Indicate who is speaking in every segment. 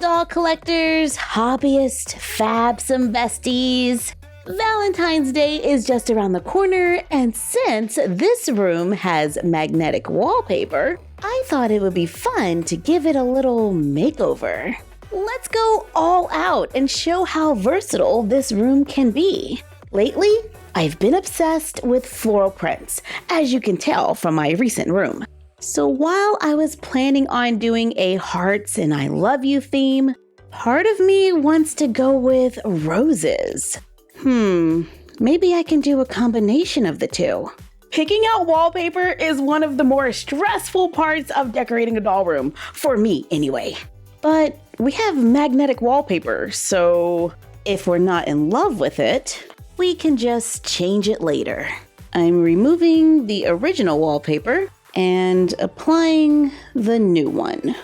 Speaker 1: doll collectors, hobbyists, fabsome besties. Valentine's Day is just around the corner, and since this room has magnetic wallpaper, I thought it would be fun to give it a little makeover. Let's go all out and show how versatile this room can be. Lately, I've been obsessed with floral prints, as you can tell from my recent room. So while I was planning on doing a hearts and I love you theme, part of me wants to go with roses. Maybe I can do a combination of the two. Picking out wallpaper is one of the more stressful parts of decorating a doll room, for me anyway. But we have magnetic wallpaper, so if we're not in love with it, we can just change it later. I'm removing the original wallpaper and applying the new one,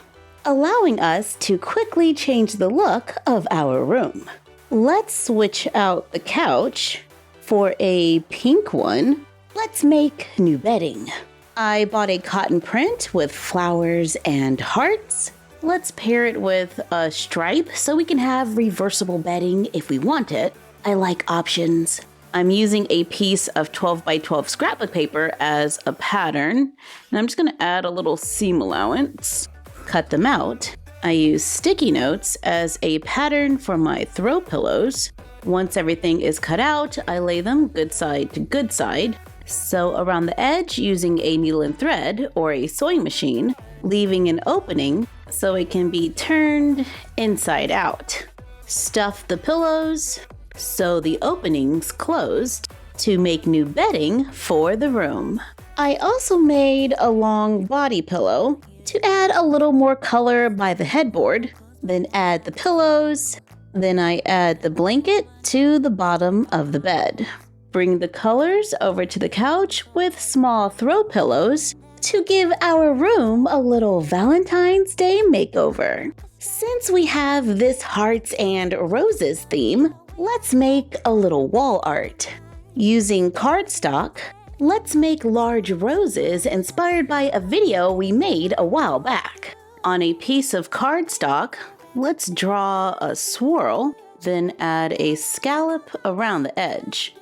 Speaker 1: allowing us to quickly change the look of our room. Let's switch out the couch for a pink one. Let's make new bedding. I bought a cotton print with flowers and hearts. Let's pair it with a stripe so we can have reversible bedding if we want it. I like options. I'm using a piece of 12 by 12 scrapbook paper as a pattern, and I'm just going to add a little seam allowance, cut them out. I use sticky notes as a pattern for my throw pillows. Once everything is cut out, I lay them good side to good side. Sew around the edge using a needle and thread or a sewing machine, leaving an opening so it can be turned inside out. Stuff the pillows, sew the openings closed to make new bedding for the room. I also made a long body pillow to add a little more color by the headboard, then add the pillows, then I add the blanket to the bottom of the bed. Bring the colors over to the couch with small throw pillows to give our room a little Valentine's Day makeover. Since we have this hearts and roses theme, let's make a little wall art. Using cardstock, let's make large roses inspired by a video we made a while back. On a piece of cardstock, let's draw a swirl, then add a scallop around the edge.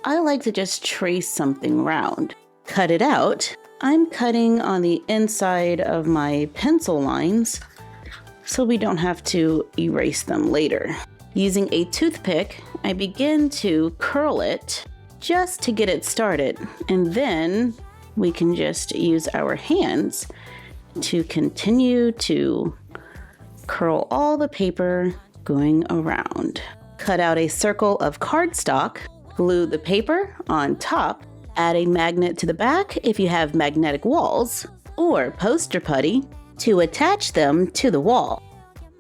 Speaker 1: I like to just trace something round. Cut it out. I'm cutting on the inside of my pencil lines so we don't have to erase them later. Using a toothpick, I begin to curl it just to get it started, and then we can just use our hands to continue to curl all the paper going around. Cut out a circle of cardstock, glue the paper on top, add a magnet to the back if you have magnetic walls, or poster putty to attach them to the wall.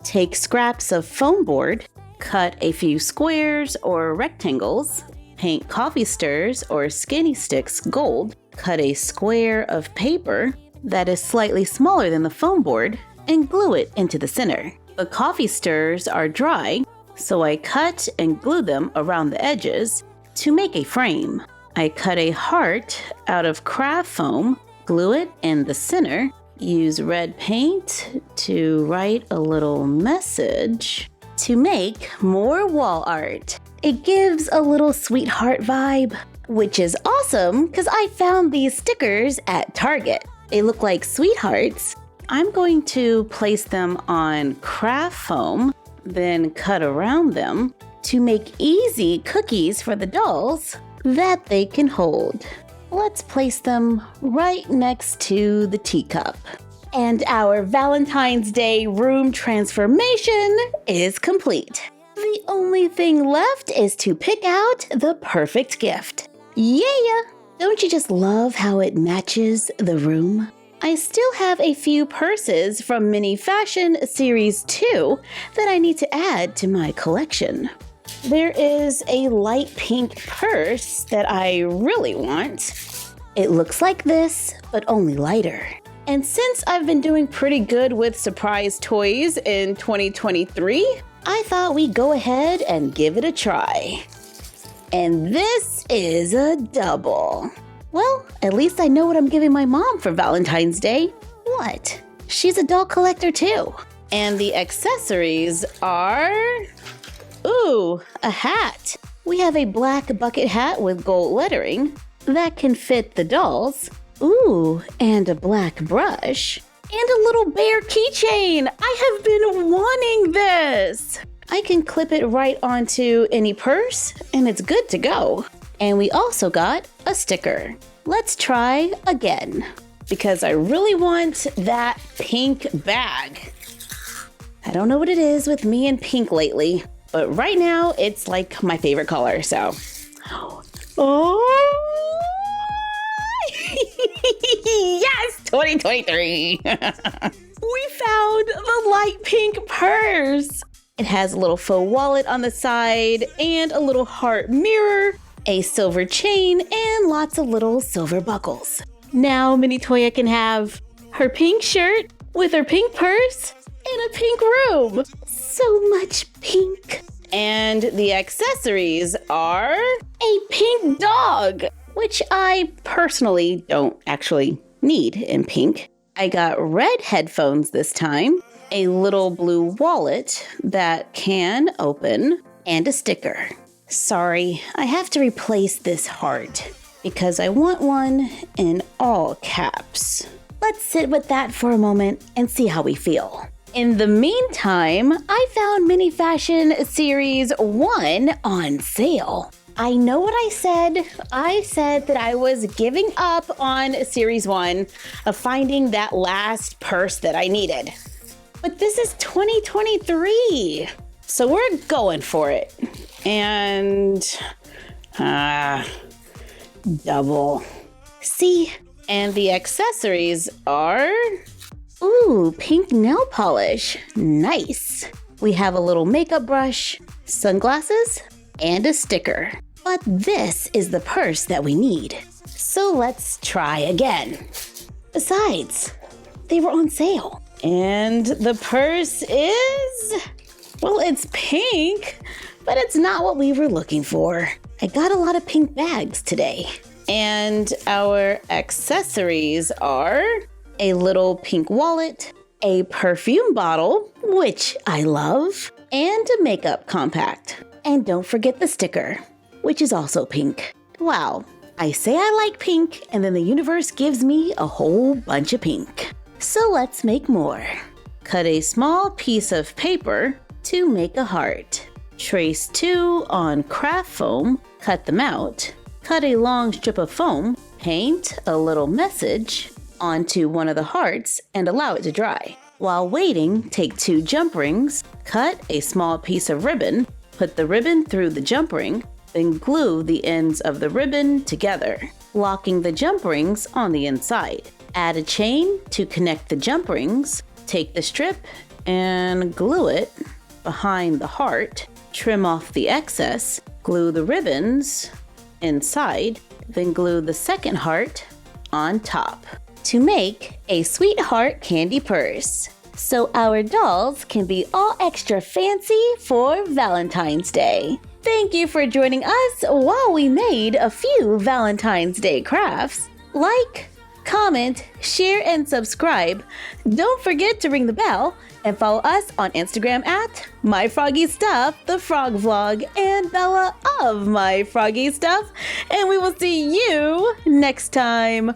Speaker 1: Take scraps of foam board, cut a few squares or rectangles, paint coffee stirs or skinny sticks gold, cut a square of paper that is slightly smaller than the foam board, and glue it into the center. The coffee stirs are dry, so I cut and glue them around the edges to make a frame. I cut a heart out of craft foam, glue it in the center, use red paint to write a little message to make more wall art. It gives a little sweetheart vibe, which is awesome because I found these stickers at Target. They look like sweethearts. I'm going to place them on craft foam, then cut around them to make easy cookies for the dolls that they can hold. Let's place them right next to the teacup. And our Valentine's Day room transformation is complete. The only thing left is to pick out the perfect gift. Yeah! Don't you just love how it matches the room? I still have a few purses from Mini Fashion Series 2 that I need to add to my collection. There is a light pink purse that I really want. It looks like this, but only lighter. And since I've been doing pretty good with surprise toys in 2023, I thought we'd go ahead and give it a try. And this is a double. Well, at least I know what I'm giving my mom for Valentine's Day. What? She's a doll collector too. And the accessories are, ooh, a hat. We have a black bucket hat with gold lettering that can fit the dolls. Ooh, and a black brush. And a little bear keychain. I have been wanting this. I can clip it right onto any purse and it's good to go. And we also got a sticker. Let's try again because I really want that pink bag. I don't know what it is with me and pink lately, but right now it's like my favorite color, so. Oh! Yes, 2023. We found the light pink purse. It has a little faux wallet on the side and a little heart mirror, a silver chain, and lots of little silver buckles. Now Mini Toya can have her pink shirt with her pink purse and a pink room. So much pink. And the accessories are a pink dog, which I personally don't actually need in pink. I got red headphones this time, a little blue wallet that can open, and a sticker. Sorry, I have to replace this heart because I want one in all caps. Let's sit with that for a moment and see how we feel. In the meantime, I found Mini Fashion Series 1 on sale. I know what I said. I said that I was giving up on Series 1 of finding that last purse that I needed. But this is 2023, so we're going for it. And, double. See? And the accessories are, ooh, pink nail polish. Nice. We have a little makeup brush, sunglasses, and a sticker. But this is the purse that we need. So let's try again. Besides, they were on sale. And the purse is, well, it's pink, but it's not what we were looking for. I got a lot of pink bags today. And our accessories are a little pink wallet, a perfume bottle, which I love, and a makeup compact. And don't forget the sticker, which is also pink. Wow, I say I like pink, and then the universe gives me a whole bunch of pink. So let's make more. Cut a small piece of paper to make a heart. Trace 2 on craft foam, cut them out. Cut a long strip of foam, paint a little message onto one of the hearts and allow it to dry. While waiting, take 2 jump rings, cut a small piece of ribbon, put the ribbon through the jump ring, then glue the ends of the ribbon together, locking the jump rings on the inside. Add a chain to connect the jump rings, take the strip and glue it behind the heart, trim off the excess, glue the ribbons inside, then glue the second heart on top to make a sweetheart candy purse. So our dolls can be all extra fancy for Valentine's Day. Thank you for joining us while we made a few Valentine's Day crafts. Like, comment, share, and subscribe. Don't forget to ring the bell and follow us on Instagram at MyFroggyStuff, the Frog Vlog, and Bella of MyFroggyStuff. And we will see you next time.